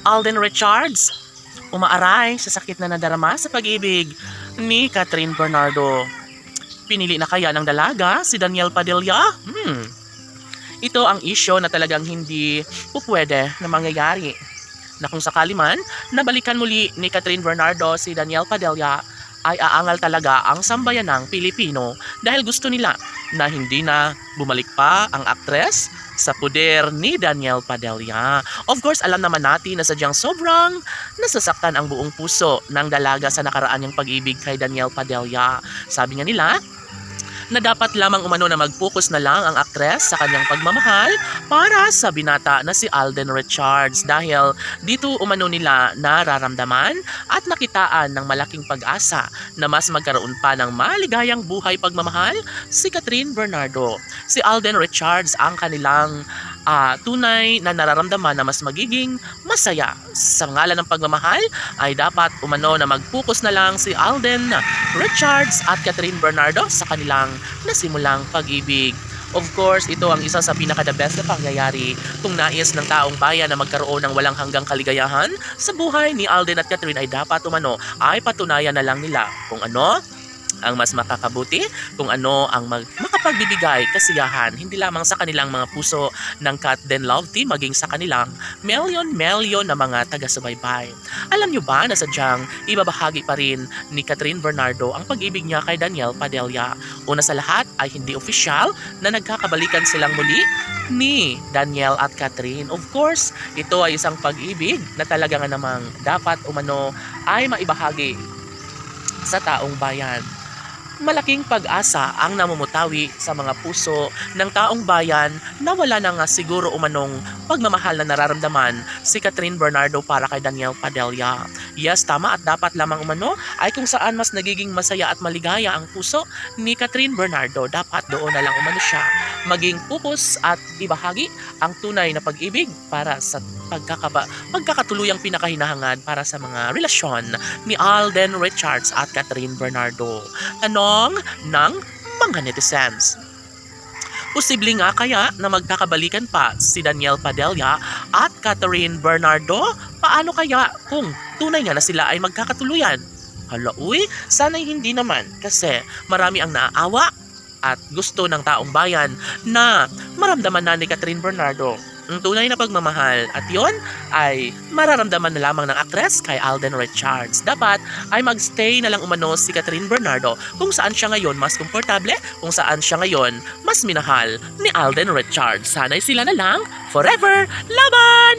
Alden Richards, umaaray sa sakit na nadarama sa pag-ibig ni Catherine Bernardo. Pinili na kaya ng dalaga si Daniel Padilla? Ito ang isyo na talagang hindi pupwede na mangyayari. Na kung sakali man, nabalikan muli ni Catherine Bernardo si Daniel Padilla, ay aangal talaga ang sambayanang Pilipino dahil gusto nila na hindi na bumalik pa ang aktres sa puder ni Daniel Padilla. Of course, alam naman natin na sadyang sobrang nasasaktan ang buong puso ng dalaga sa nakaraan niyang pag-ibig kay Daniel Padilla. Sabi nga nila, na dapat lamang umano na mag-focus na lang ang aktres sa kanyang pagmamahal para sa binata na si Alden Richards dahil dito umano nila nararamdaman at nakitaan ng malaking pag-asa na mas magkaroon pa ng maligayang buhay pagmamahal si Catherine Bernardo. Si Alden Richards ang kanilang tunay na nararamdaman na mas magiging masaya. Sa ngalan ng pagmamahal ay dapat umano na mag-focus na lang si Alden Richards at Catherine Bernardo sa kanilang nasimulang pag-ibig. Of course, ito ang isa sa pinaka-the best na pangyayari kung nais ng taong bayan na magkaroon ng walang hanggang kaligayahan sa buhay ni Alden at Catherine ay dapat umano ay patunayan na lang nila kung ano ang mas makakabuti, kung ano ang makapagbibigay kasiyahan hindi lamang sa kanilang mga puso ng Cat Den Love Team maging sa kanilang milyon na mga taga-subaybay. Alam nyo ba na sadyang ibabahagi pa rin ni Catherine Bernardo ang pag-ibig niya kay Daniel Padilla? Una sa lahat ay hindi opisyal na nagkakabalikan silang muli ni Daniel at Catherine. Of course, ito ay isang pag-ibig na talaga nga namang dapat umano ay maibahagi sa taong bayan. Malaking pag-asa ang namumutawi sa mga puso ng taong bayan na wala na nga siguro umanong pagmamahal na nararamdaman si Catherine Bernardo para kay Daniel Padilla. Yes, tama at dapat lamang umano ay kung saan mas nagiging masaya at maligaya ang puso ni Catherine Bernardo. Dapat doon na lang umano siya maging focus at ibahagi ang tunay na pag-ibig para sa pagkakatuluyang pinakahinahangad para sa mga relasyon ni Alden Richards at Catherine Bernardo. Tanong ng mga netizens. Posible nga kaya na magkakabalikan pa si Daniel Padilla at Catherine Bernardo? Paano kaya kung tunay nga na sila ay magkakatuluyan? Hala, sana'y hindi naman kasi marami ang naaawa at gusto ng taong bayan na maramdaman na ni Catherine Bernardo ang tunay na pagmamahal at yon ay mararamdaman na lamang ng aktres kay Alden Richards. Dapat ay magstay na lang umano si Catherine Bernardo kung saan siya ngayon mas komportable, kung saan siya ngayon mas minahal ni Alden Richards. Sana'y sila na lang forever laban!